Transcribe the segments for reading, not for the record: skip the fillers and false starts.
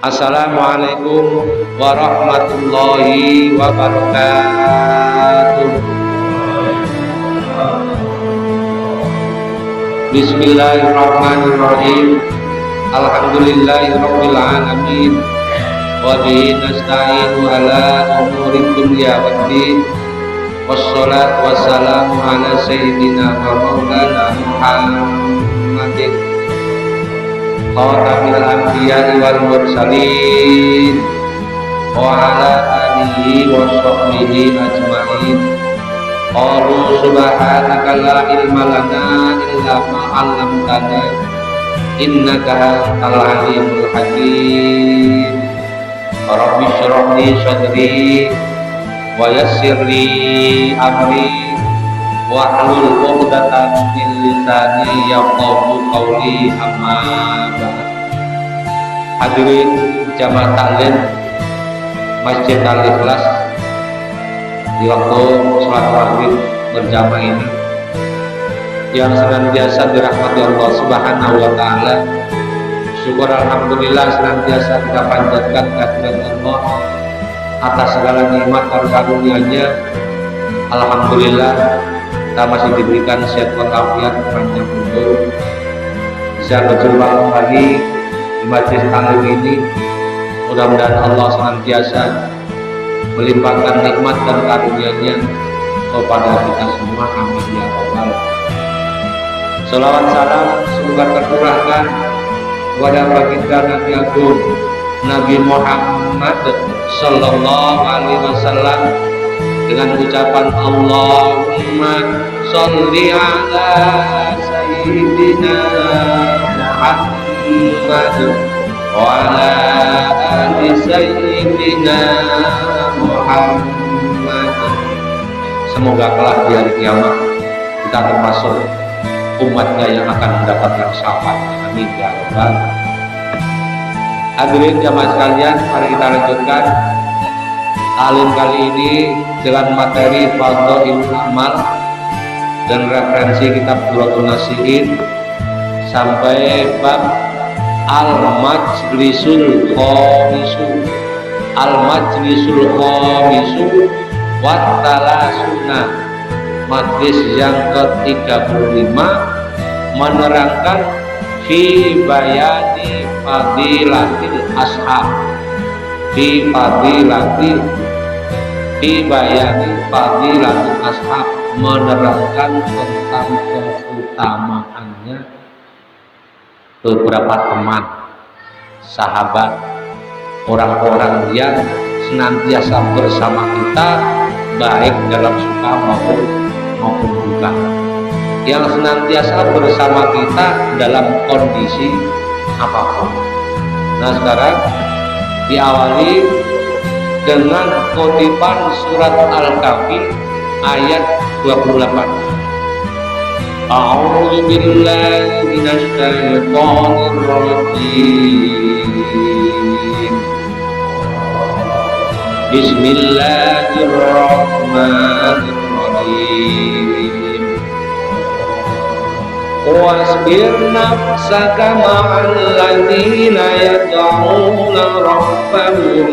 Assalamualaikum warahmatullahi wabarakatuh. Bismillahirrahmanirrahim. Alhamdulillahirabbil alamin. Wa bihi nasta'inu ala umurid dunya waddin. Wassalatu wassalamu ala sayyidina wa maulana Muhammadin khatamil anbiya'i wal mursalin wa ala alihi wa sahbihi ajma'in. Qalu subhanaka la ilma lana illa ma 'allamtana innaka antal alimul hakim. Rabbi shrah li sadri wa yassir li amri wahlul 'uqdatam min lisani yafqahu qawli, amma ba'd. Hadirin jamaah taklim Masjid Al-Ikhlas di waktu sholat maghrib berjamaah ini yang senantiasa dirahmati Allah Subhanahu wa taala. Syukur alhamdulillah senantiasa kita panjatkan kehadirat Allah atas segala nikmat dan karunia-Nya. Alhamdulillah kita masih diberikan sehat walafiat, panjang umur, bisa berjumpa kembali di majlis taklim ini. Mudah-mudahan Allah senantiasa melimpahkan nikmat dan karunia-Nya kepada kita semua, amin ya rabbal. Salawat salam semoga tercurahkan kepada baginda Nabi Agung Nabi Muhammad sallallahu alaihi wasallam dengan ucapan Allahumma sholli ala sayyidina Muhammad wa ala ali sayyidina Muhammad. Semoga kelak di hari kiamat kita termasuk umatnya yang akan mendapatkan syafaat, amin ya rabbal. Hadirin jamaah sekalian, mari kita lanjutkan taklim kali ini dengan materi Fadhailul Amal dan referensi kitab Durratun Nasihin sampai bab Al-Majlisul Khamisu. Al-Majlisul Khamisu wa Talasuna, majlis yang ke-35 menerangkan fi bayani fadilatil ashab, fi bayani fadilatil ashab, menerangkan tentang keutamaannya beberapa teman sahabat, orang-orang yang senantiasa bersama kita baik dalam suka maupun duka, yang senantiasa bersama kita dalam kondisi apapun. Nah, sekarang diawali dengan kutipan surat Al-Kahfi ayat 28. A'udzu billahi minasy syaithanir rajim. Bismillahirrahmanirrahim. Wasbir nafsaka ma'al ladzina yad'una rabbahum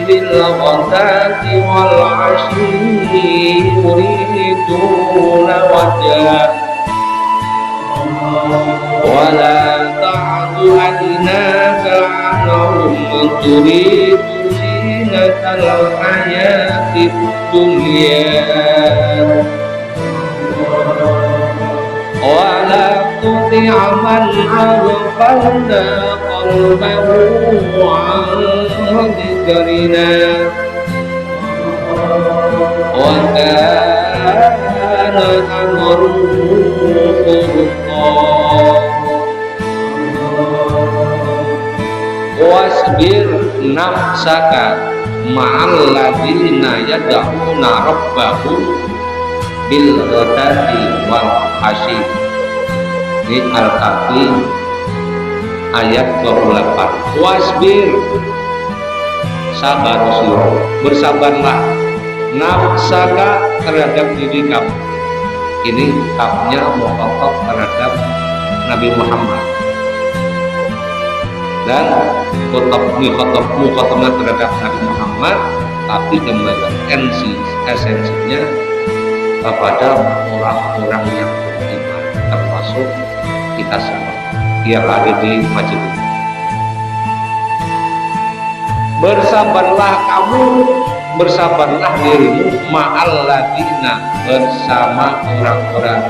bil ghadati wal 'ashyi yuriduna wajhah wa la ta'du 'aynaka 'anhum turidu zinatal hayatid dunya wa la tuti' man aghfalna qalbahu 'an dhikrina wa kana amruhu furqa. Wasbir nafsaka ma'al ladzina yad'una rabbahum bil ghadati wal 'ashyi. Ini Al-Kahfi ayat 28. Wasbir, sabar Rasulullah, bersabarlah, nafsaka terhadap diri kamu. Ini kafnya mukhafaf terhadap Nabi Muhammad. dan mukhatamah terhadap Nabi Muhammad, tapi kembali esensinya kepada orang-orang yang beriman, termasuk kita semua yang ada di masjid ini. Bersabarlah dirimu ma'al ladina, bersama orang-orang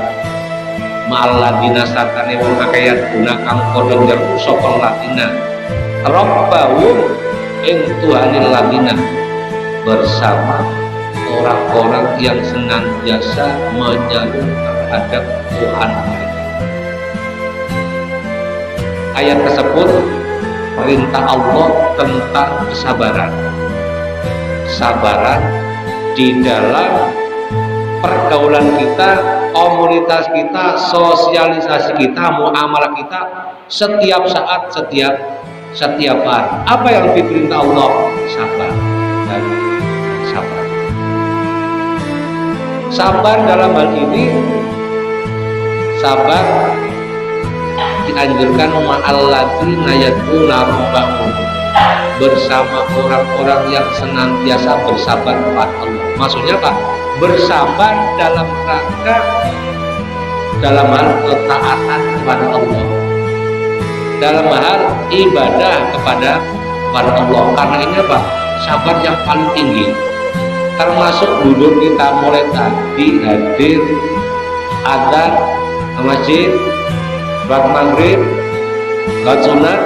ma'al ladina satane wong kakayat guna kang padha nyeru sapa ladina rabbahum ing tuhanil ladina, bersama orang-orang yang senantiasa menyeru terhadap Tuhan mereka. Ayat tersebut perintah Allah tentang kesabaran. Sabaran di dalam pergaulan kita, komunitas kita, sosialisasi kita, muamalah kita, setiap saat, setiap hari. Apa yang diperintah Allah? Sabar dan sabar. Sabar dalam hal ini, sabar dianjurkan ma'alladzina yad'una rabbahum, bersama orang-orang yang senantiasa bersabar kepada Allah. Maksudnya apa? Bersabar dalam rangka dalam hal ketaatan kepada Allah, dalam hal ibadah kepada Allah. Karena ini apa? Sabar yang paling tinggi. Termasuk duduk kita mulai tadi hadir adzan masjid, sholat maghrib, sholat sunat,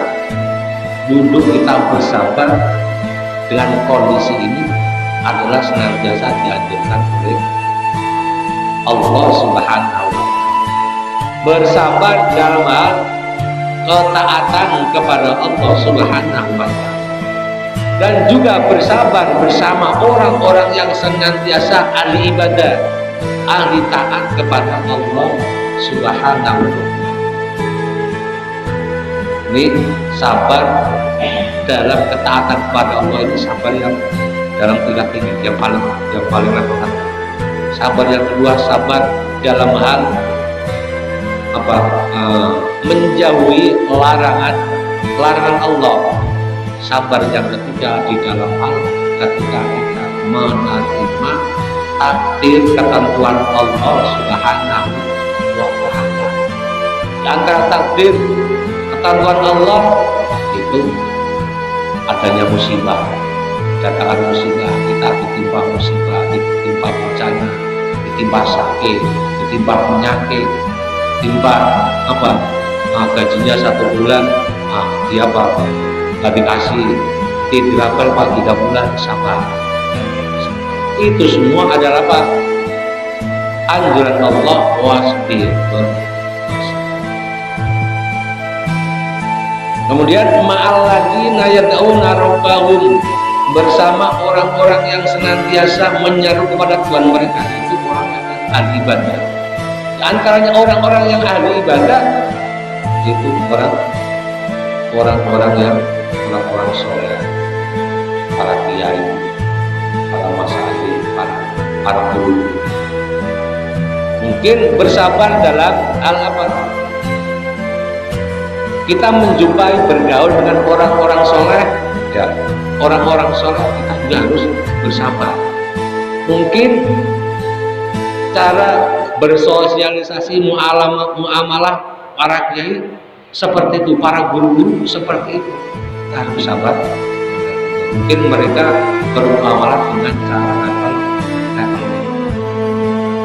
duduk kita bersabar dengan kondisi ini adalah senantiasa dianjurkan oleh Allah Subhanahu wa Ta'ala. Bersabar dalam hal ketaatan kepada Allah Subhanahu wa Ta'ala, dan juga bersabar bersama orang-orang yang senantiasa ahli ibadah, ahli taat kepada Allah Subhanahu wa Ta'ala. Ini sabar dalam ketaatan kepada Allah, ini sabar yang dalam tingkat tinggi, yang paling rendah. Sabar yang kedua, sabar dalam hal menjauhi larangan Allah. Sabar yang ketiga di dalam hal ketika kita menerima takdir ketentuan Allah Subhanahu wa Ta'ala. Di antara takdir ketentuan Allah itu adanya musibah. Datangkan musibah, kita ditimpa musibah, ditimpa bencana, ditimpa sakit, ditimpa penyakit, ditimpa gajinya 1 bulan, dia nggak dikasih, tidak berapa 3 bulan, sabar. Itu semua adalah apa? Anjuran Allah, wasbir. Kemudian ma'alladzina yad'una rabbahum, bersama orang-orang yang senantiasa menyeru kepada Tuhan mereka, itu orang yang ahli ibadah. Di antaranya orang-orang yang ahli ibadah itu orang-orang yang orang-orang soleh, para kiai, para masyayikh, para guru. Mungkin bersabar dalam hal apa? Kita menjumpai bergaul dengan orang-orang soleh, ya, orang-orang soleh kita juga harus bersabar. Mungkin cara bersosialisasi muamalah para kiai seperti itu, para guru-guru seperti itu, kita harus sabar. Mungkin mereka bermuamalah dengan cara level,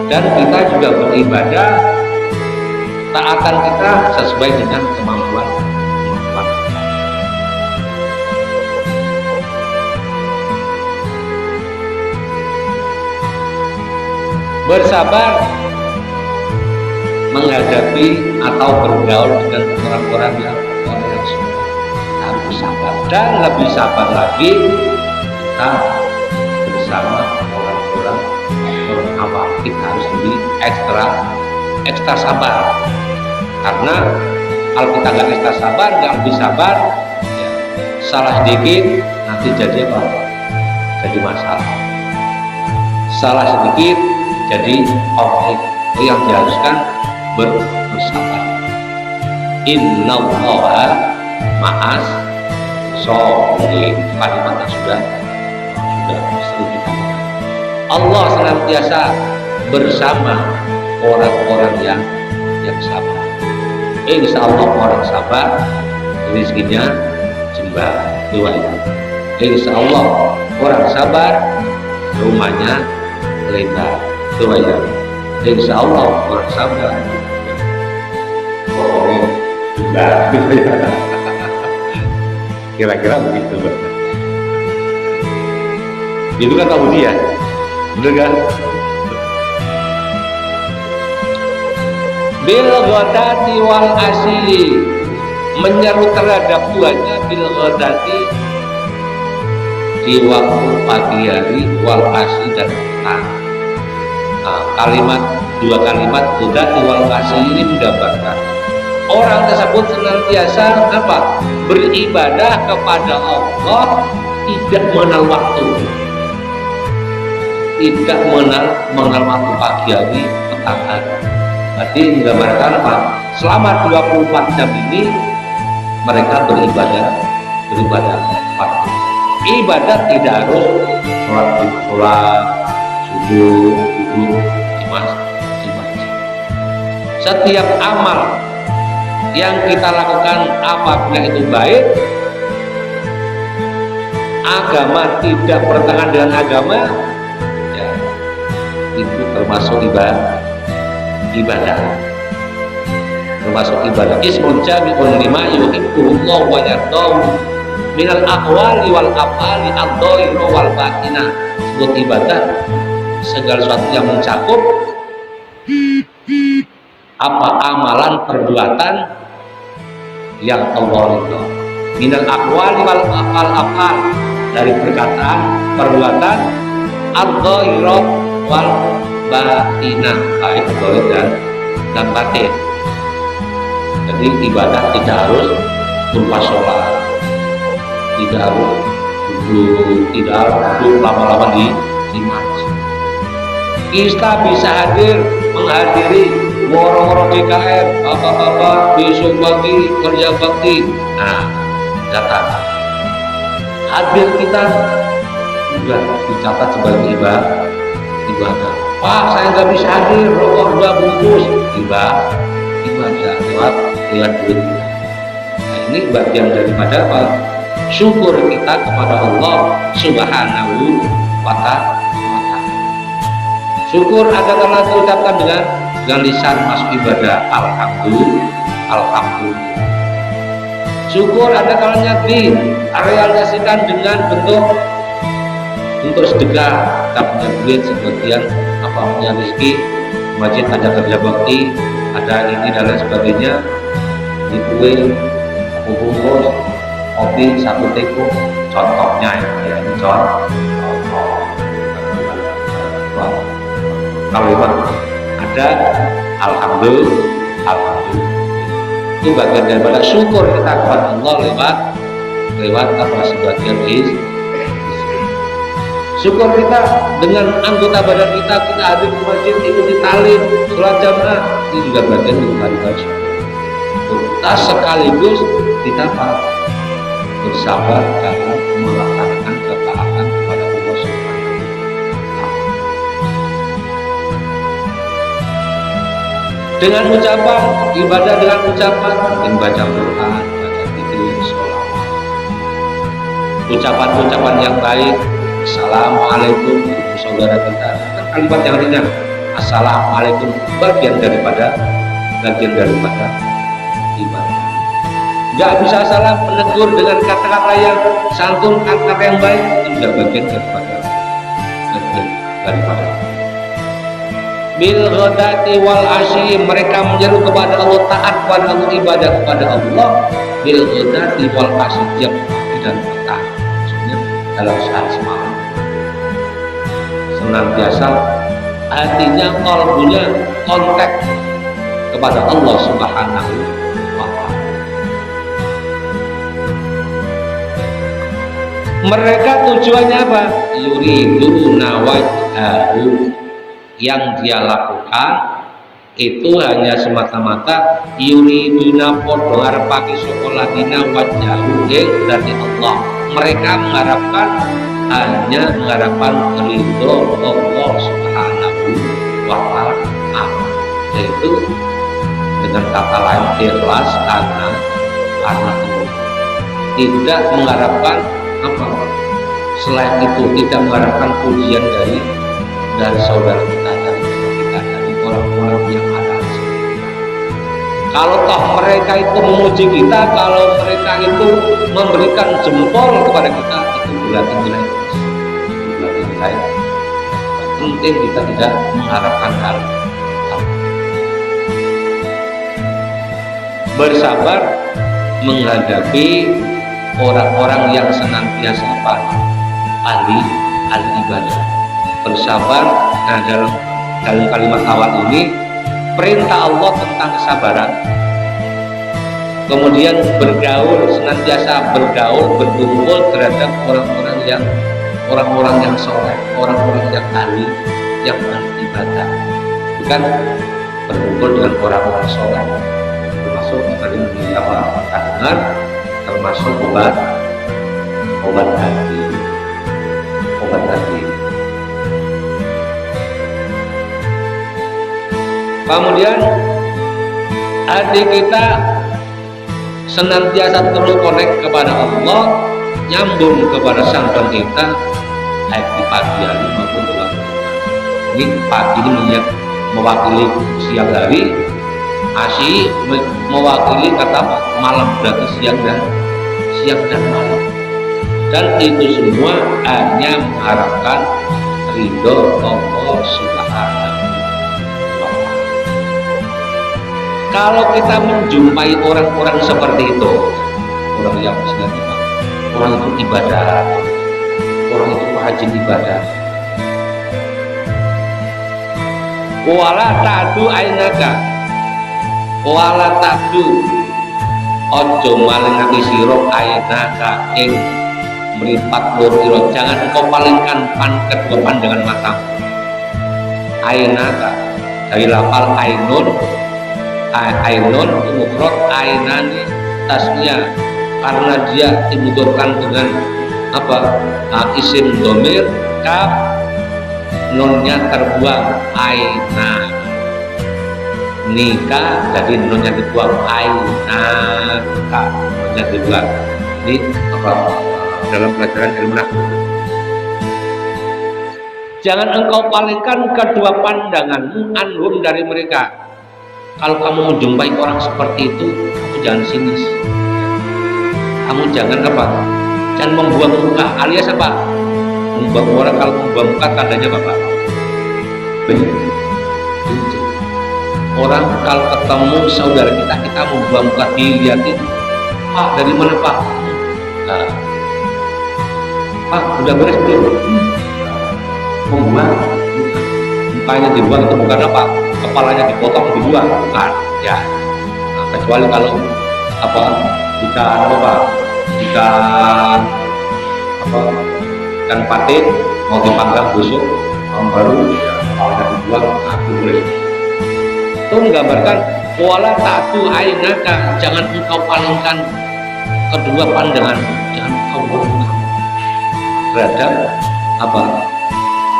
dan kita juga beribadah, taatan kita sesuai dengan kemampuan kita. Bersabar menghadapi atau bergaul dengan orang-orang yang sudah, harus sabar, dan lebih sabar lagi kita bersama orang-orang awam. Kita harus lebih ekstra sabar, karena kalau kita nggak ekstra sabar, nggak lebih sabar, ya, salah sedikit nanti jadi apa? Jadi masalah. Salah sedikit jadi konflik. Itu yang diharuskan bersabar. Innallaha ma'as sholih, kalimat yang sudah sering kita dengar. Allah senantiasa bersama orang-orang yang sabar. Insya Allah orang sabar rezekinya jembar dua. Insya Allah orang sabar rumahnya lebar dua. Insya Allah orang sabar juga. Kira-kira begitu. Itu kan tahu dia, bener kan? Bil ghadati wal asili, menyeru terhadap tuannya bil ghadati di waktu pagi hari, wal asli dan petang. Nah, dua kalimat ghadati wal asli ini menggambarkan orang tersebut senantiasa apa? Beribadah kepada Allah, tidak mengenal waktu, tidak mengenal waktu pagi hari, petang hari. Berarti menggambarkan apa? Selama 24 jam ini mereka beribadah waktu. Ibadah tidak harus sholat, subuh, duduk, setiap amal yang kita lakukan apabila itu baik, agama tidak bertentangan dengan agama, ya, itu termasuk ibadah, termasuk ibadah. Ismun jami'un lima yuhibbuhullah wa yardahu minal aqwali wal af'ali ad-dhahira wal batinah. Sebut ibadah segala sesuatu yang mencakup apa amalan perbuatan yang Allah ridho. Minal aqwali wal af'al, dari perkataan perbuatan, ad-dhahira wal batinah, baik zahir dan batin. Jadi ibadah tidak harus berupa sholat, tidak harus duduk lama-lama di masjid. Kita bisa menghadiri woro-woro DKM, bapak-bapak besok pagi kerja bakti. Nah, datang hadir kita juga dicatat sebagai ibadah. Pak, saya nggak bisa hadir, rokok 2 bungkus, ibadah lewat duit. Nah, ini bagian daripada apa? Syukur kita kepada Allah Subhanahu wa ta'ala. Syukur ada karena diucapkan dengan lisan masuk ibadah, alhamdulillah. Syukur ada kalanya direalisasikan dengan bentuk sedekah. Kita punya duit sebagian, apa punya rezeki, masjid ada kerja bakti, ada ini dan lain sebagainya, di kue, bungkus, kopi, 1 teko, contohnya ya, ini contoh. Kalau memang ada, alhamdulillah, itu bagian daripada syukur kita kepada Allah lewat apa sebagian syukur kita dengan anggota badan kita hadir ke masjid, ikuti talim, sholat jamaah, ini juga bagian daripada syukur. Kita sekaligus kita bersabar dalam melaksanakan ketaatan kepada Allah Subhanahu wa ta'ala. Dengan ucapan, ibadah dengan ucapan, mungkin baca Quran, baca zikir, sholat. Ucapan-ucapan yang baik, Assalamualaikum, saudara kita, kalimat yang ringan, Assalamualaikum, bagian daripada ibadah. Gak bisa salah menegur dengan kata-kata yang santun, kata-kata yang baik, itu juga bagian daripada bil ghadati wal asyi, mereka menyeru kepada Allah, taat kepada Allah, ibadah kepada Allah bil ghadati wal asyi, tiap pagi dan petang, maksudnya dalam saat semalam, senantiasa hatinya, qalbunya kontak kepada Allah Subhanahu wa ta'ala. Mereka tujuannya apa? Yuriduna wajhahu, yang dia lakukan itu hanya semata-mata yuriduna podo ngarepake sokoladina wajahu berarti Allah. Mereka mengharapkan ridho Allah Subhanahu wa ta'ala, yaitu dengan kata lain ikhlas karena Allah, tidak mengharapkan apa selain itu, tidak mengharapkan pujian dari saudara kita, dari kita, dari orang-orang yang ada. Kalau toh mereka itu memuji kita, kalau mereka itu memberikan jempol kepada kita, itu berarti nilai plus, itu berarti nilai. Penting kita tidak mengharapkan hal. Bersabar menghadapi orang-orang yang senantiasa ahli ibadah. Bersabar. Nah, dalam kalimat awal ini perintah Allah tentang kesabaran, kemudian senantiasa bergaul, berkumpul terhadap orang-orang yang soleh, orang-orang yang ahli ibadah, bukan berkumpul dengan orang-orang soleh, termasuk tadi kandungan, termasuk obat hati. Kemudian hati kita senantiasa terkonek kepada Allah, nyambung kepada Sang Pencipta, baik di pagi hari maupun di malam. Ini pagi ini mewakili siang hari, asyi mewakili kata malam, berarti siang dan malam. Dan itu semua hanya mengharapkan ridho Allah Subhanahu. Kalau kita menjumpai orang-orang seperti itu, orang yang sedang orang itu ibadah, orang itu rajin ibadah. Wala ta'du ainaka, wala ta'du ojo malingake sira ainaka ing mripat loro, jangan kau palingkan kedua pandangan matamu. Ainaka dari lafal ainun mufrad, ainani tasnya, karena dia dibutuhkan dengan isim domir, kaf nunnya terbuang, aina nikah jadi nunnya dibuang, aina ka nunnya dibuang. Ini dalam pelajaran ilmu nahwu. Jangan engkau palingkan kedua pandanganmu anhum dari mereka. Kalau kamu menjumpai orang seperti itu, kamu jangan sinis. Kamu jangan jangan membuang muka, alias membuang orang. Kalau membuang muka tandanya benci. Orang kalau ketemu saudara kita membuang muka, dilihatin, Pak dari mana Pak? Pak udah beres belum? Membuang mukanya dibuang itu bukan kepalanya dipotong dibuang, bukan ya. Kecuali kalau ikan patin mau dipanggang busuk, baru kepalanya dibuang, aku boleh. Itu menggambarkan wala ta'du ainaka, jangan engkau palingkan kedua pandangan, jangan engkau buang terhadap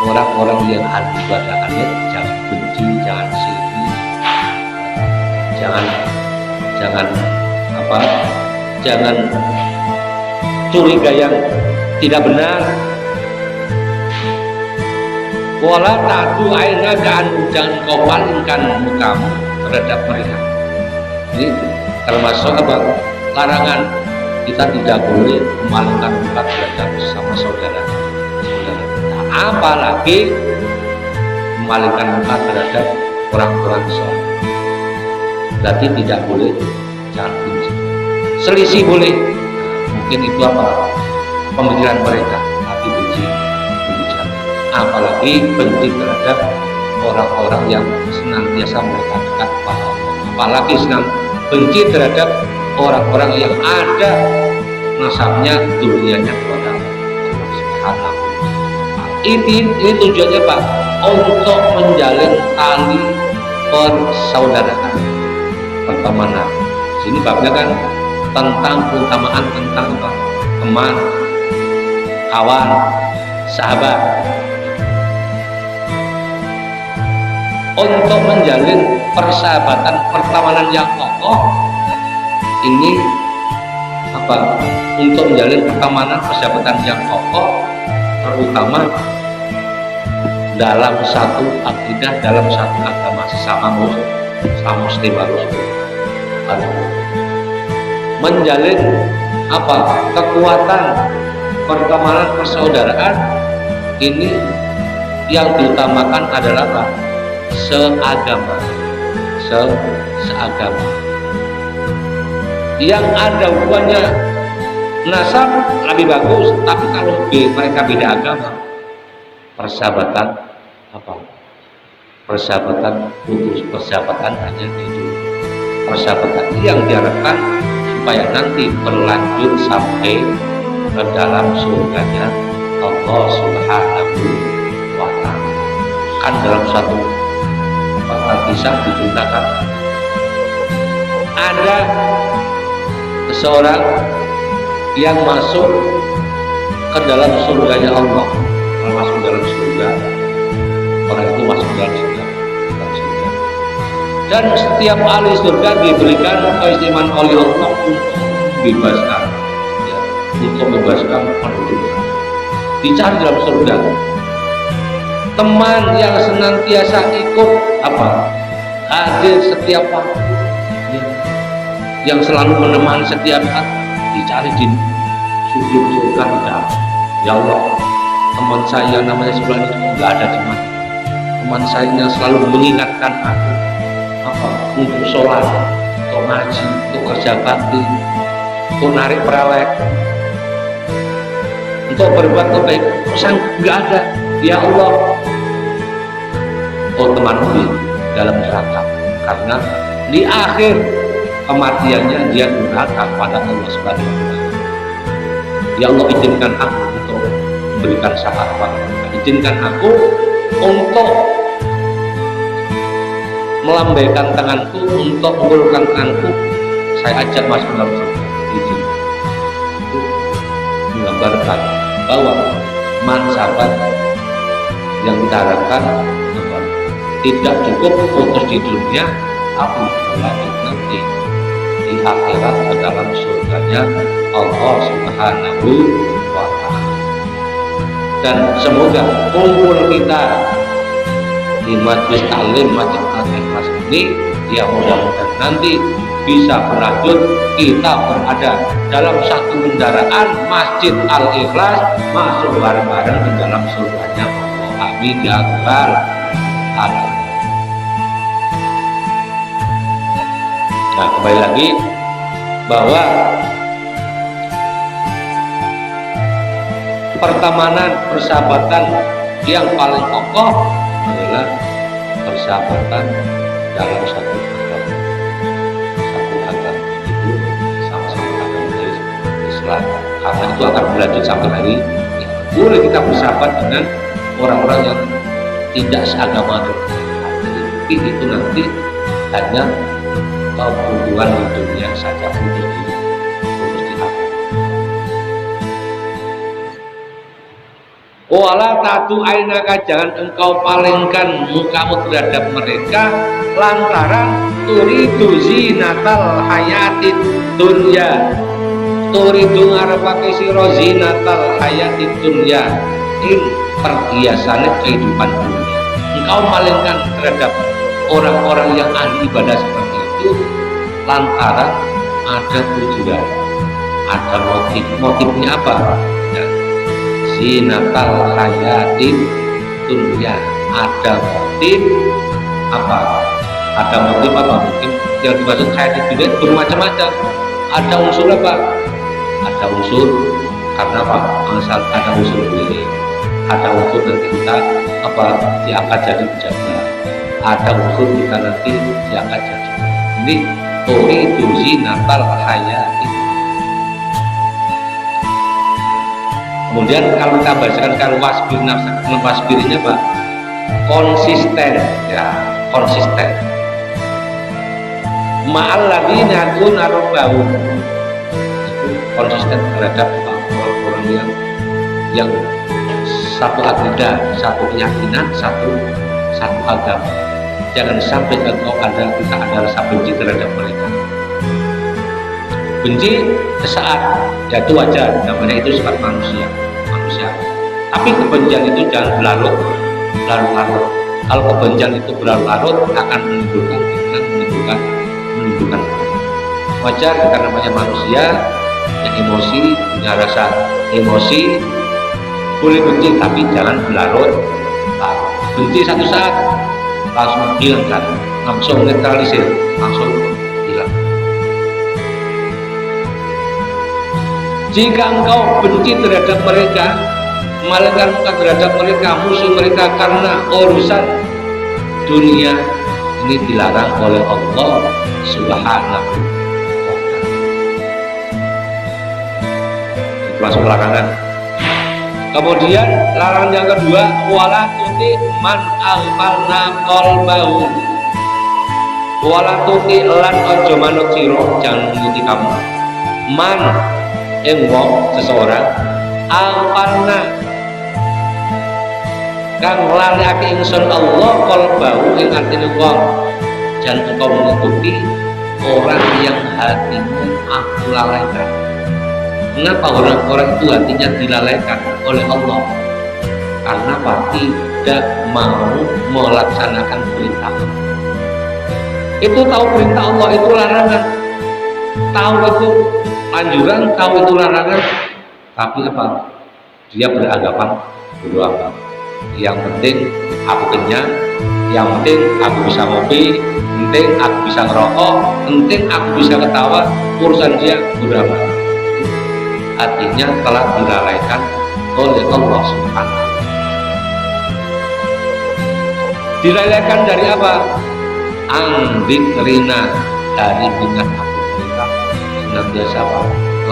orang-orang yang ahli ibadah. Jangan benci, jangan siri, jangan curiga yang tidak benar. Wala ta'du ainaka, jangan kau palingkan mukamu terhadap mereka. Ini termasuk larangan, kita tidak boleh memalingkan muka terhadap sama saudara kita, apalagi memalingkan muka terhadap orang-orang soleh. Berarti tidak boleh, jangan benci. Selisih boleh, mungkin itu pemikiran mereka, tapi benci apalagi benci terhadap orang-orang yang senantiasa mereka dekat kepada Allah, apalagi benci terhadap orang-orang yang ada nasabnya dunianya kepada Allah Subhanahu. Ini tujuannya untuk menjalin tali persaudaraan, pertemanan. Sini babnya kan tentang keutamaan tentang apa? Teman, kawan, sahabat. Untuk menjalin persahabatan pertemanan yang kokoh ini apa? Untuk menjalin pertemanan persahabatan yang kokoh, terutama dalam satu akidah, dalam satu agama sesama muslim harus menjalin apa? Kekuatan pertemanan persaudaraan ini yang diutamakan adalah apa? Seagama. Yang ada hubungannya nasab lebih bagus, tapi kalau mereka beda agama, persahabatan apa? Persahabatan putus, persahabatan hanya itu. Persahabatan yang diharapkan supaya nanti berlanjut sampai ke dalam surganya Allah Subhanahu wa Ta'ala. Kan dalam satu kisah diceritakan ada seseorang yang masuk ke dalam surganya Allah. Kalau masuk dalam surga, orang itu masuk dalam surga. Dan setiap ahli surga diberikan keistimewaan oleh Allah untuk membebaskan, ya, untuk membebaskan penduduk. Dicari dalam surga teman yang senantiasa ikut apa? Hadir setiap waktu, ya, yang selalu menemani setiap saat, dicari di sudut surga tidak. Ya Allah, teman saya namanya sebelah itu nggak ada di mana. Teman saya yang selalu mengingatkan aku apa? Untuk sholat, untuk ngaji, untuk kerja bakti, untuk narik perawat, untuk berbuat kebaikan. Saya nggak ada. Ya Allah, oh temanmu di dalam neraka, karena di akhir kematiannya dia durhaka kepada Allah Subhanahu wa Ta'ala. Ya Allah, izinkan aku untuk memberikan syafaat, izinkan aku untuk melambaikan tanganku, untuk mengulurkan tanganku, saya ajak masuk dalam surga. Izin itu menggambarkan bahwa mansabat yang kita harapkan tidak cukup putus di dunia, tapi berlanjut nanti di akhirat ke dalam surganya Allah Subhanahu wa Ta'ala. Dan semoga kumpul kita di majlis taklim Masjid Al-Ikhlas ini, ya mudah-mudahan nanti bisa berlanjut, kita berada dalam satu kendaraan Masjid Al-Ikhlas, masuk bareng-bareng di dalam surganya Allah. Amin ya rabbal alamin. Nah, kembali lagi bahwa pertemanan persahabatan yang paling kokoh adalah persahabatan dalam satu agama. Satu agama itu sama-sama agama Islam, karena itu akan berlanjut sampai hari ini. Boleh kita bersahabat dengan orang-orang yang tidak seagama dengan kita, itu nanti hanya hubungan di dunia saja, putus di akhirat. Wala tatu ainaka, jangan engkau palingkan mukamu terhadap mereka lantaran turidu zinatal hayatid dunya, turidu ngarepake sira zinatal hayatid dunya, ing perhiasan kehidupan dunia. Engkau malingkan terhadap orang-orang yang ahli ibadah seperti itu lantaran ada tujuan, ada motif. Motifnya apa? Ya, zinatal hayatid dunya, ada motif apa? Ada motif apa? Mungkin yang dimaksud hayatid dunya bermacam-macam. Ada unsur apa? Ada unsur karena apa? Asal ada unsur ini, ada unsur nanti kita apa diangkat jadi pejabat, ada unsur kita nanti diangkat jadi ini itu zinatal hayati. Kemudian kalau kita bacakan kalau wasbir nafsa, wasbirnya apa? Konsisten, ya konsisten. ma'alladzina duna rabbahum, itu konsisten terhadap orang-orang yang satu akidah, satu keyakinan, satu agama. Jangan sampai kita ada rasa benci terhadap mereka. Benci sesaat, ya itu wajar, namanya itu sifat manusia. Tapi kebencian itu jangan berlarut-larut. Kalau kebencian itu berlarut-larut akan menimbulkan wajar, kita namanya manusia yang emosi, punya rasa emosi, boleh benci tapi jangan berlarut. Benci satu saat langsung hilangkan, langsung netralisir, langsung hilang. Jika engkau benci terhadap mereka, malaikat terhadap mereka, musuh mereka karena urusan dunia, ini dilarang oleh Allah Subhanahu wa ta'ala. Langsung larangan. Kemudian larangan yang kedua, wala tuti man aghfalna qalbahu. Wala tuti lan aja manut sira, jangan mengikuti kamu. Man wong seseorang aghfalna kang lalekake ingsun Allah qalbahu ing atine wong. Jangan engkau mengikuti orang yang hatinya aku lalaikan. Mengapa orang-orang itu hatinya dilalaikan oleh Allah? Karena tidak mau melaksanakan perintah. Itu tahu perintah Allah itu larangan, tahu itu anjuran, tahu itu larangan, tapi apa? Dia beranggapan berdoa. Yang penting aku kenyang, yang penting aku bisa ngopi, penting aku bisa ngerokok, penting aku bisa ketawa, urusan dia berapa? Artinya telah dilalaikan oleh Allah Subhanahu. Dilalaikan dari apa? Angdikrina, dari ingat aku mereka senantiasa apa?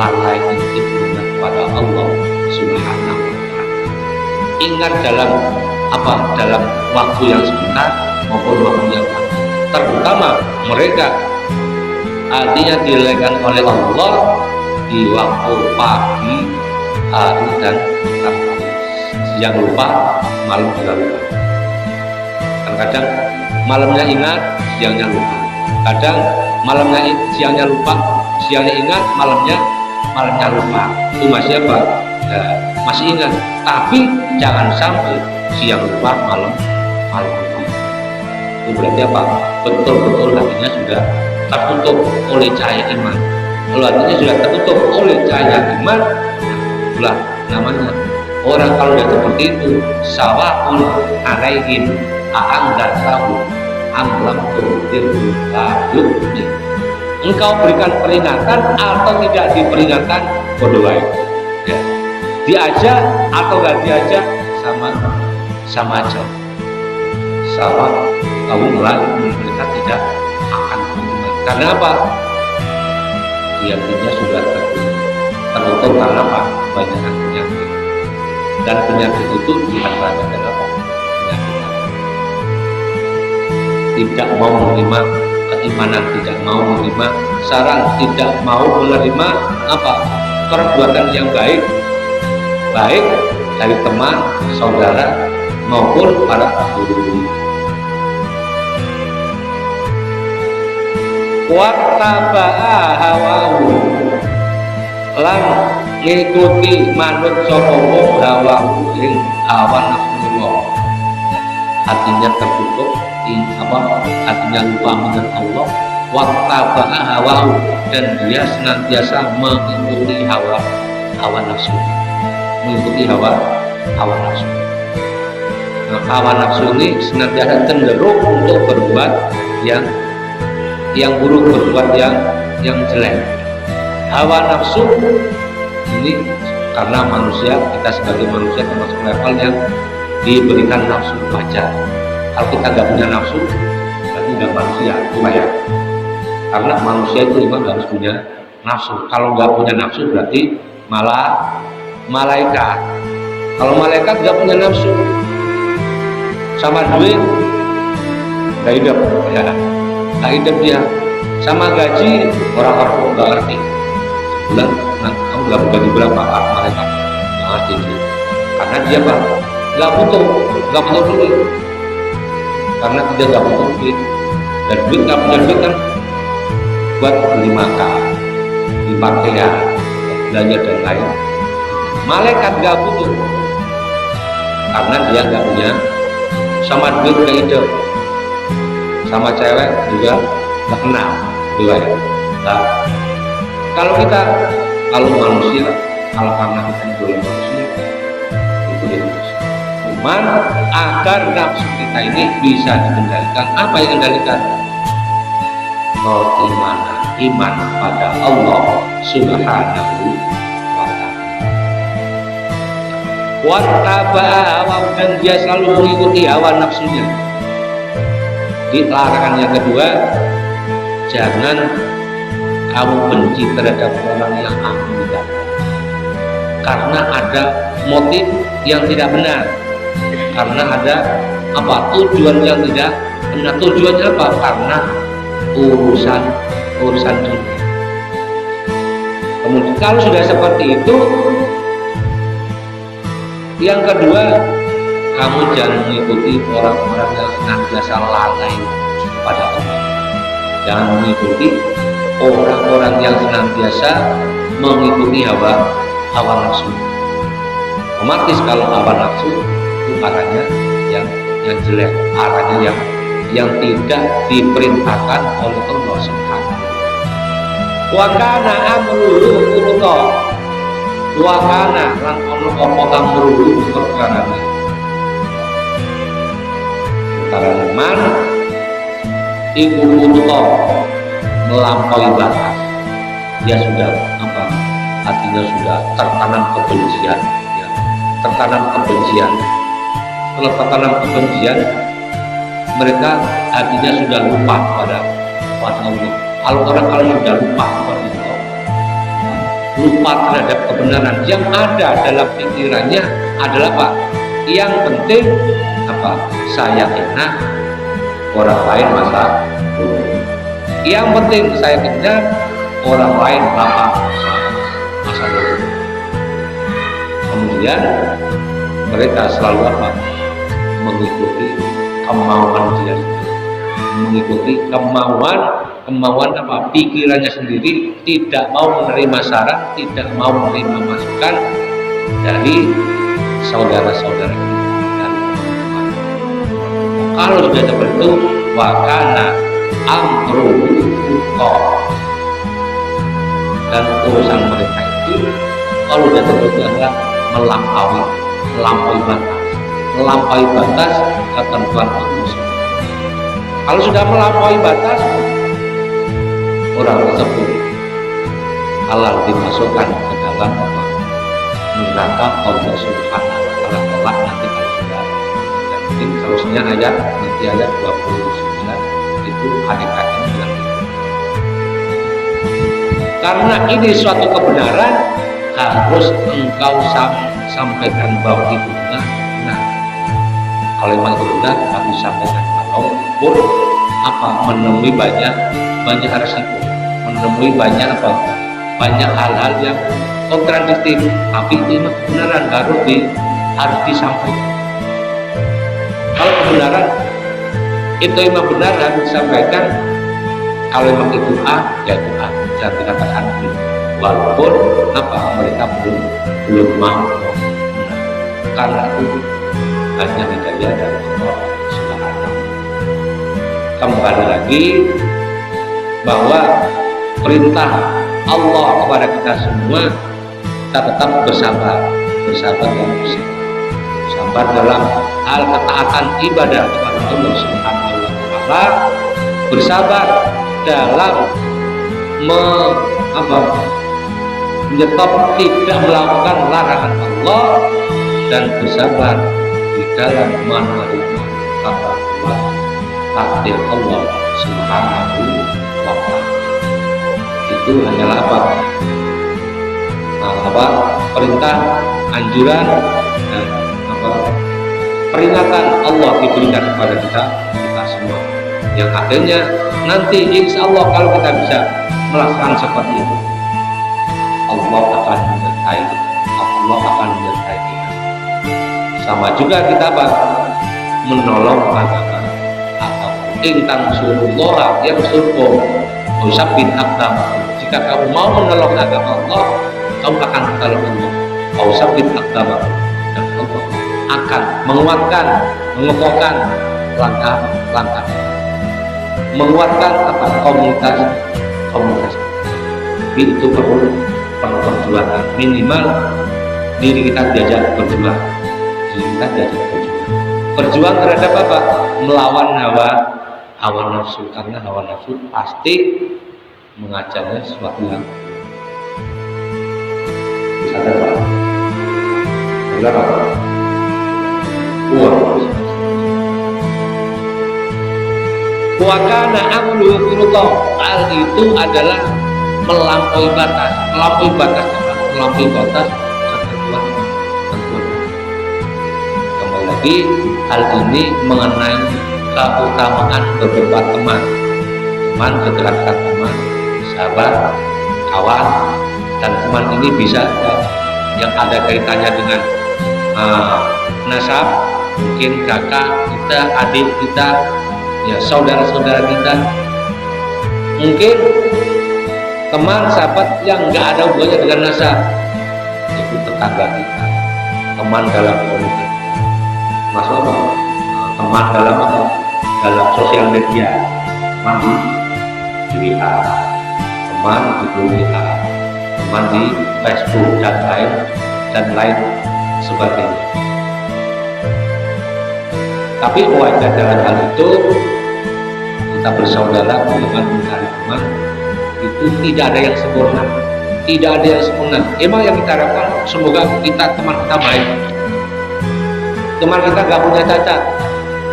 Lalai ingat pada Allah Subhanahu. Ingat dalam apa? Dalam waktu yang sebentar maupun waktu yang lama. Terutama mereka artinya dilalaikan oleh Allah di waktu pagi, hari dan siang lupa, malam juga lupa. Kadang malamnya ingat, siangnya lupa. Kadang malamnya siangnya lupa, siangnya ingat, malamnya lupa. Itu masih apa? Ya, masih ingat. Tapi jangan sampai siang lupa, malam lupa. Itu berarti apa? Betul-betul hatinya sudah tertutup oleh cahaya iman. Kalau hatinya sudah tertutup oleh cahaya iman, itulah namanya orang kalau sudah seperti itu sawa'un alaihim a'andzartahu am lam tunzirhum la yu'min. Engkau berikan peringatan atau tidak diperingatkan, bodoh baik. Ya. Diajak atau nggak diajak sama aja. Sama kamu melalui mereka tidak akan beriman. Karena apa? Hatinya sudah tertutup karena apa? Kebanyakan penyakit, dan penyakit itu diantaranya adalah penyakit tidak mau menerima keimanan, tidak mau menerima saran, tidak mau menerima apa? Perbuatan yang baik dari teman, saudara maupun para guru. Wattaba'a hawahu, lan ngikuti manut sapa wong hawahu ing hawa nafsu. Hatinya tertutup, hatinya lupa mengenal Allah. Wattaba'a hawahu, dan dia senantiasa mengikuti hawa nafsu, mengikuti hawa nafsu. Nah, hawa nafsu ini senantiasa cenderung untuk berbuat yang buruk, berbuat yang jelek. Hawa nafsu ini karena manusia, kita sebagai manusia termasuk level yang diberikan nafsu wajar. Kalau kita nggak punya nafsu, berarti nggak manusia, cuma ya. Karena manusia itu memang harus punya nafsu. Kalau nggak punya nafsu berarti malah malaikat. Kalau malaikat nggak punya nafsu, sama duit nggak hidup, ya. Nggak hidup dia. Sama gaji orang-orang nggak ngerti. Bulan, nah, kamu dapat gaji berapa? Mereka nggak ngerti sih. Karena dia apa? Nggak butuh duit. Karena dia nggak butuh duit. Dan duit nggak punya duit kan buat beli makan, beli pakaian, belanja dan lain. Malaikat nggak butuh, karena dia nggak punya. Sama duit nggak hidup, sama cewek juga nggak kenal, juga ya. Nah, kalau manusia, kalau karena kita boleh manusia, itu ya. Cuman agar nafsu kita ini bisa dikendalikan, apa yang dikendalikan? Iman pada Allah Subhanahu wa ta'ala. Wattaba'a, dan dia selalu mengikuti hawa nafsunya. Di larangan yang kedua, jangan kamu benci terhadap orang yang aku ridhakan, karena ada motif yang tidak benar, karena ada tujuan yang tidak benar. Tujuannya apa? Karena urusan dunia. Kemudian kalau sudah seperti itu, yang kedua, kamu jangan mengikuti orang-orang yang senantiasa lalai kepada Allah. Jangan mengikuti orang-orang yang senantiasa mengikuti hawa nafsu. Otomatis kalau hawa nafsu itu arahnya yang jelek, arahnya yang tidak diperintahkan oleh Allah Subhanahu. Wa kana amruhu qurta. Wa kana lan ono apa amruhu perkarane. Karena man iku qurta melampaui batas. Dia sudah artinya sudah tertanam kebencian, ya. Tertanam kebencian. Kalau tertanam kebencian, mereka hatinya sudah lupa pada Allah. Kalau sudah lupa kepada Allah, lupa terhadap kebenaran, yang ada dalam pikirannya adalah apa? Yang penting saya enak, orang lain masa dulu. Yang penting saya enak, orang lain masa dulu. Kemudian mereka selalu mengikuti kemauan dia sendiri, mengikuti kemauan pikirannya sendiri, tidak mau menerima saran, tidak mau menerima masukan dari saudara-saudara kita. Kalau sudah seperti itu, wakana amruhu qurta, dan urusan mereka itu kalau sudah seperti itu adalah melampaui batas ketentuan Allah. Kalau sudah melampaui batas, orang tersebut halal dimasukkan ke dalam neraka Allah Subhanahu wa ta'ala kelak nanti kalau sudah. Dan mungkin seterusnya ayat 29 itu hakikatnya bilang itu. Karena ini suatu kebenaran, harus engkau sampaikan bahwa itu benar. Kalau memang itu benar, harus sampaikan. Walaupun menemui banyak resiko, menemui banyak hal-hal yang kontradiktif, tapi ini kebenaran harus disampaikan. Kalau kebenaran itu memang benar harus disampaikan. Kalau memang itu ya itu jangan dikatakan B. Walaupun mereka belum mau, karena itu hanya hidayah dari Allah Subhanahu. Kembali lagi bahwa perintah Allah kepada kita semua, kita tetap bersabar dalam sabar dalam hal ketaatan ibadah kepada Allah Subhanahu wa ta'ala, bersabar dalam menyetop tidak melakukan larangan Allah, dan bersabar di dalam menerima takdir Allah Subhanahu wa ta'ala. Itu hanyalah perintah, anjuran, dan peringatan Allah diberikan kepada kita semua. yang akhirnya nanti insya Allah kalau kita bisa melaksanakan seperti itu, Allah akan menyertai kita. Sama juga kita menolong agama atau intang surullah yang surga usabin akdam. Jika kamu mau menolong agama Allah, kamu akan menolong Allah. Usabin akdam, dan Allah akan menguatkan, mengokohkan langkah-langkah, menguatkan komunitas. Itu perlu perjuangan, minimal diri kita diajak berjuang. Berjuang terhadap apa? Melawan hawa nafsu, karena hawa nafsu pasti mengajarnya sesuatu yang sadar Pak. Benar Pak? Wakana amlu furqah, hal itu adalah melampaui batas ketentuan. Kembali lagi, hal ini mengenai keutamaan beberapa teman, kedekatan teman, sahabat, kawan, dan teman ini bisa yang ada kaitannya dengan nasab, mungkin kakak kita, adik kita, ya saudara-saudara kita, mungkin teman sahabat yang nggak ada hubungannya dengan nasab, itu tetangga kita, teman dalam komunitas, masuk apa? Teman dalam apa? Dalam sosial media, teman di WA, teman di WA, teman di Facebook dan lain sebagainya. Tapi wajar dalam hal itu kita bersaudara dengan mencari teman itu tidak ada yang sempurna, Emang yang kita harapkan semoga teman kita baik, teman kita nggak punya cacat,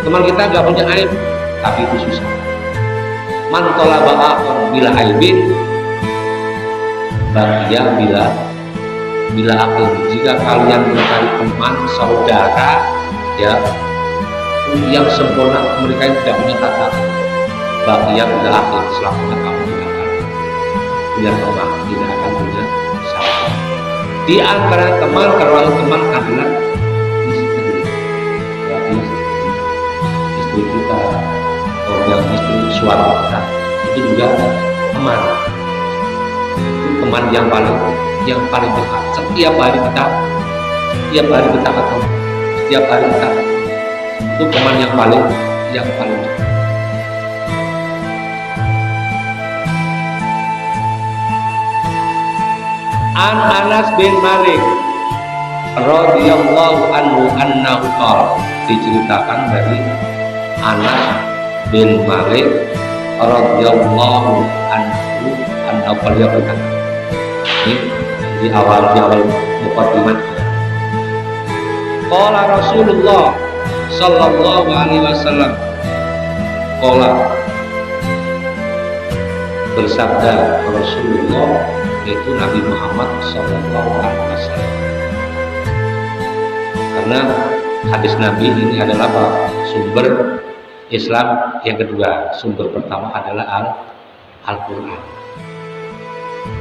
teman kita nggak punya aib, tapi itu susah. Man tolaba akhon bila aibin bagia bila akhir. Jika kalian mencari teman saudara ya yang sempurna, mereka yang tidak punya cacat, bagia bila akhir, selamanya kamu tidak akan punya teman, tidak akan punya sahabat. Di antara teman, kalau teman adalah istri kita, yang istri suami kita, itu juga teman. Itu teman yang paling dekat. Setiap hari kita ketemu, itu teman yang paling dekat. An Anas bin Malik radhiyallahu anhu annahu qala, diceritakan dari Anas bin Malik radhiyallahu anhu beliau berkata, ini di awal mukadimah, qala Rasulullah sallallahu alaihi wasallam, qala bersabda Rasulullah, yaitu Nabi Muhammad sallallahu alaihi wasallam. Karena hadis Nabi ini adalah sumber Islam yang kedua. Sumber pertama adalah Al-Quran,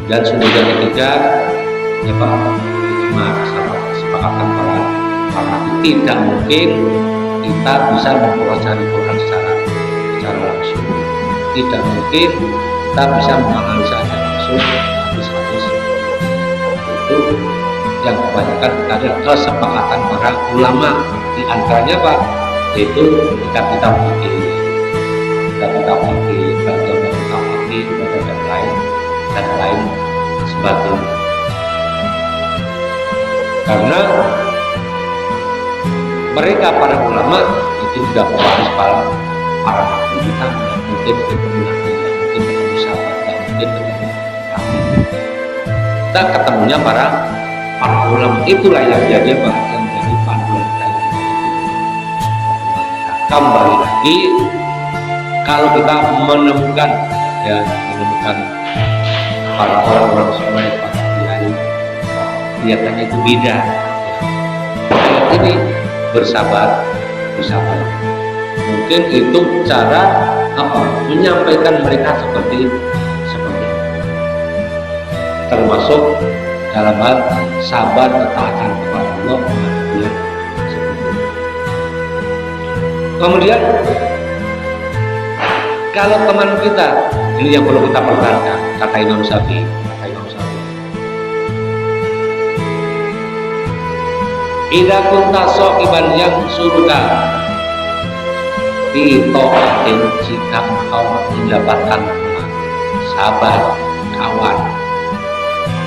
dan sumber yang ketiga ijma, kesepakatan para tidak mungkin kita bisa mempelajari Quran secara langsung, tidak mungkin kita bisa menganalisa langsung hadis-hadis itu. Yang kebanyakan ada kesepakatan para ulama, di antaranya yaitu kitab-kitab fikih, dan lain sebagainya. Karena mereka para ulama itu sudah pewaris para nabi kita, mungkin ketemu nabi, mungkin ketemu sahabat, mungkin ketemu kami. Kita ketemunya para ulama, itulah yang jadi panduan kita. Kembali lagi, kalau kita menemukan para orang-orang soleh, para kiai, kelihatannya itu beda. Ayat ini bersabar, Mungkin itu cara menyampaikan mereka seperti termasuk dalam hal sabar ketaatan kepada Allah. Kemudian kalau teman kita, ini yang perlu kita pertahankan, kata Imam Syafi'i, idza kunta shaqiban yang surga di taatin, jika engkau mendapatkan teman, sahabat, kawan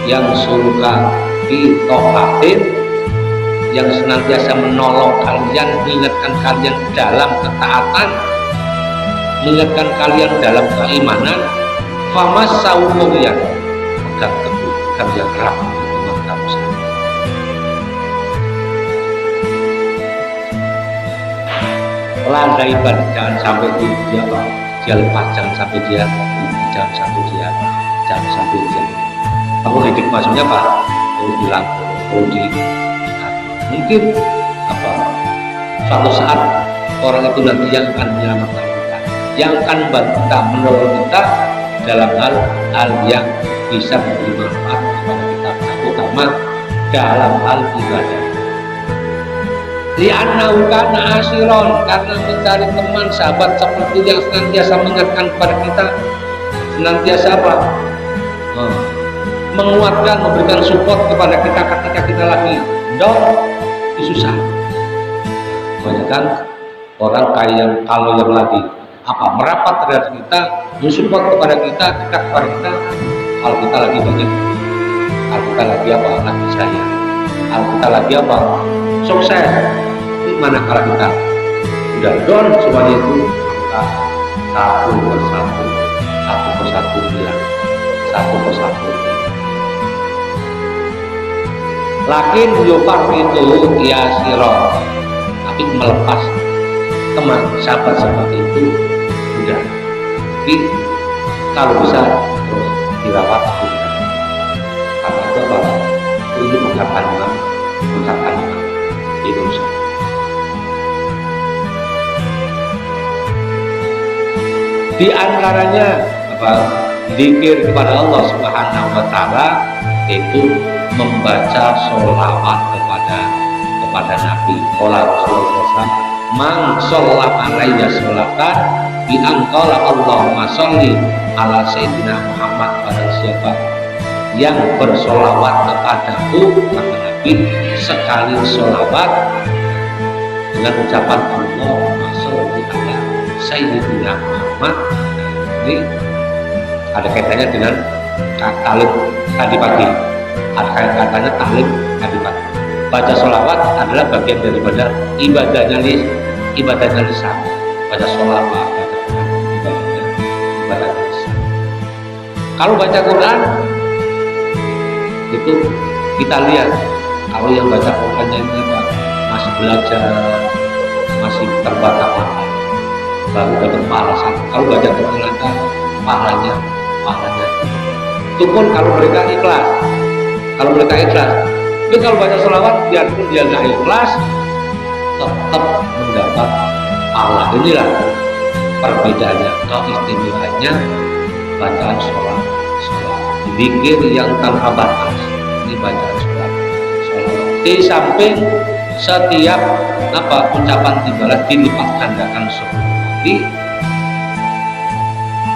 yang surga di taatin, yang senantiasa menolong kalian, mengingatkan kalian dalam ketaatan, mengingatkan kalian dalam keimanan, famas sauqiyah, pegang teguh, kerja keras dengan kamu sendiri. Landai ban, jangan sampai dia lepas, jangan sampai dia Aku didik maksudnya Pak, perlu bilang, perlu di mungkin suatu saat orang itu nanti yang akan menyelamatkan kita, yang akan membantu kita, menolong kita dalam hal yang bisa memberi manfaat kepada kita, terutama dalam hal ibadah. Li'annahu kana asiron, karena mencari teman sahabat seperti yang senantiasa mengingatkan kepada kita, senantiasa menguatkan, memberikan support kepada kita ketika kita lagi down, susah. Kebanyakan orang kalau yang lagi merapat terhadap kita, mensupport kepada kita, dekat kepada kita, kalau kita lagi banyak, kalau kita lagi lagi jaya, kalau kita lagi sukses, ini mana kalau kita udah down semuanya itu, kita satu persatu bilang, satu persatu. Lakin yufar itu ya sirot, tapi melepas teman sahabat seperti itu udah. Jadi kalau bisa terus dirawat, karena itu ini mengatakan Indonesia. Di antaranya zikir kepada Allah Subhanahu wa Ta'ala, itu membaca sholawat kepada Nabi. Qala Rasulullah SAW, man shollat alayya sholatan bi anqala Allahumma sholli ala sayyidina Muhammad, pada siapa yang bersolawat kepadaku, kata Nabi, sekali sholawat dengan ucapan Allahumma sholli ala sayyidina Muhammad. Ini ada kaitannya dengan talib tadi pagi, ada kaitannya talib tadi pagi. Baca sholawat adalah bagian daripada ibadahnya lisan. Baca sholawat, ibadahnya lisan. Kalau baca Quran itu kita lihat, kalau yang baca Qurannya ini masih belajar, masih terbatas, baru dapat pahala satu. Kalau baca Quran pahalanya itu pun kalau mereka ikhlas. Tapi kalau baca sholawat, biarpun dia nggak ikhlas, tetap mendapat pahala. Inilah perbedaannya, keistimewaannya bacaan sholawat. Zikir yang tanpa batas, ini bacaan sholawat. Di samping setiap ucapan dibalas dilipat gandakan 10 kali,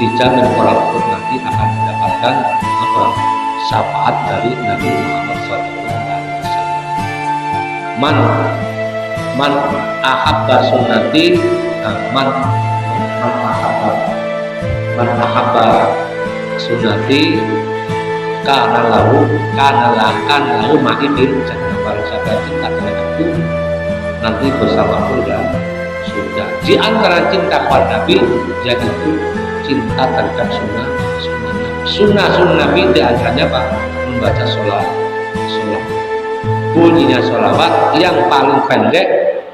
dijamin orang pun nanti akan mendapatkan syafaat dari Nabi Muhammad SAW. Man ahabba sunnati, man ahabba sunnati kana lahu ma'idin, jangan barang siapa cinta terhadapku nanti bersama dalam surga. Di antara cinta kepada Nabi yaitu cinta terhadap sunnah Nabi. Di antaranya membaca sholat. Bunyinya sholawat yang paling pendek,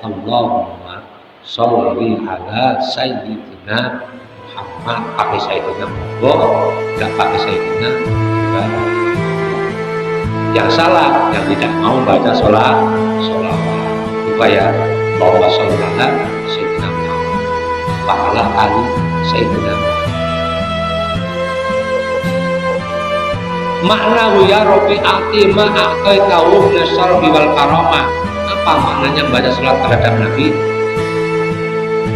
Allahumma sholli ala sayyidina Muhammad. Pakai sayyidina monggo, nggak pakai sayyidina enggak. Yang salah, yang tidak mau baca sholawat, supaya Allahumma sholli ala sayyidina Muhammad. pahala Ali Sayyidina. Makna ya Rabbi ati ma aqaitahu nasar wal karomah. Apa maknanya baca salat terhadap Nabi?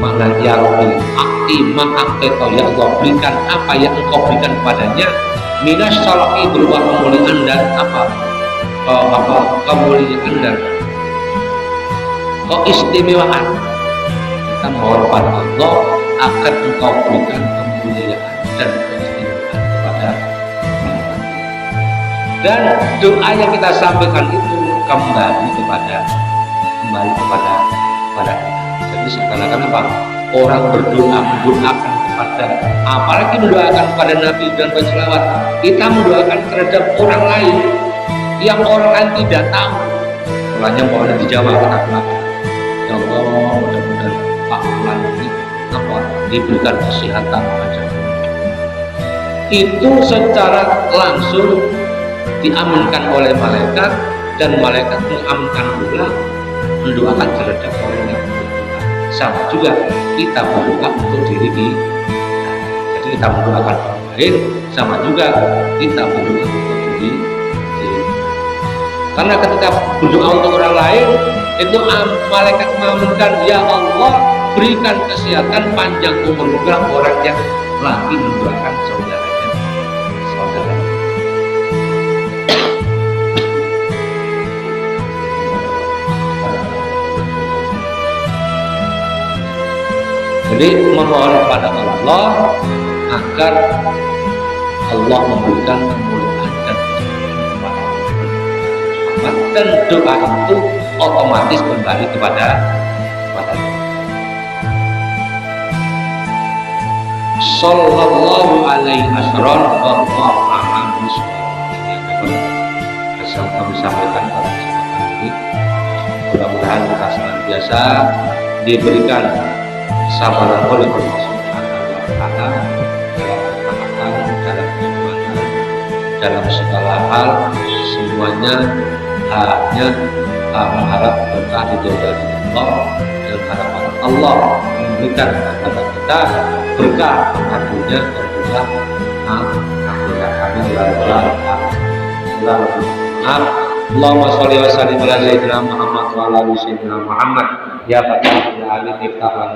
Makna ya Rabbi ati ma aqaitahu, ya Allah berikan apa yang engkau berikan kepadanya minas syarafi berupa kemuliaan dan apa kemuliaan dan keistimewaan. Kita mohon pada Allah akan engkau berikan kemuliaan dan keistimewaan kepada kita. Dan doa yang kita sampaikan itu kembali kepada kita. Jadi seakan-akan apa? Orang berdoa mendoakan kepada, apalagi mendoakan kepada Nabi dan berselawat, kita mendoakan terhadap orang lain yang orang lain tidak tahu. Mulanya boleh dijawab kata-kata. Ya Allah, mudah-mudahan Pak Fulan ini diberikan kesehatan aja. Itu secara langsung diaminkan oleh malaikat, dan malaikat mengaminkan pula mendoakan terhadap orang yang berdoa. Sama juga kita berdoa untuk diri kita. Jadi kita mendoakan orang lain, sama juga kita berdoa untuk diri. Karena ketika berdoa untuk orang lain itu malaikat mengaminkan, ya Allah berikan kesehatan panjang umur juga orang yang lagi mendoakan saudaranya. Jadi memohon kepada Allah agar Allah memberikan kemuliaan dan kepada Muhammad, dan doa itu otomatis kembali kepada Sallallahu alaihi wasallam wa Muhammad. Asal kami sampaikan pada kesempatan ini, mudah-mudahan kita senantiasa diberikan kesabaran oleh Allah Subhanahu wa Ta'ala dalam dalam ibadah, dalam segala hal, semuanya hanya mengharap berkah dari Allah, dan harapan Allah memberikan kepada kita berkah tentunya dan juga akhirat kami Allahumma sholli wa sallim ala sayyidina Muhammad wa ala ali sayyidina Muhammad ya fatah ya ali tiftah wa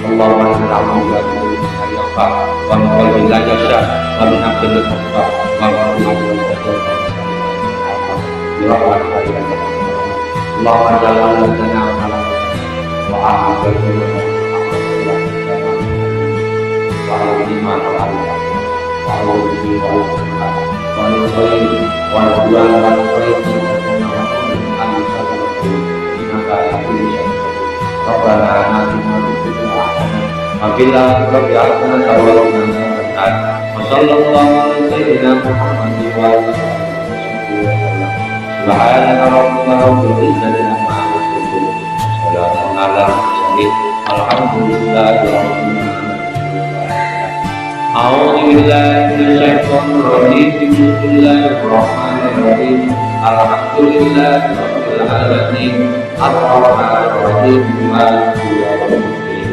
Allahumma inna a'udzu bika wa min qalbin la yasha wa min abdin la yasha wa min qalbin la yasha Allahumma jalal lana wa a'udzu wa iman wa a'udzu Apabila berbiarkan Allah dengan benar, Wassalamualaikum warahmatullahi wabarakatuh. Subhanallah rabbil izzati amma yasifun. Salamun ala mursalin. Alhamdulillahirabbil alamin. A'udzu billahi minasyaitonir rajim. Bismillahirrahmanirrahim. Alhamdulillahirabbil alamin. Ar-rahmanir rahim. Maliki yaumiddin.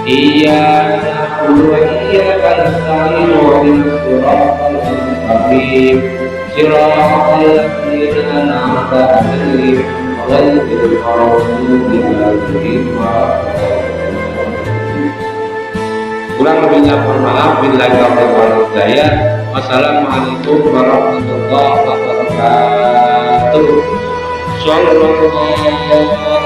Iyyaka na'budu wa iyyaka nasta'in ihdinas siratal mustaqim siratal ladzina an'amta 'alaihim ghairil maghdubi 'alaihim waladdallin. Kurang lebihnya mohon maaf. Billahi taufiq wal hidayah. Wassalamualaikum warahmatullahi wabarakatuh. Sallallahu alaihi wasallam.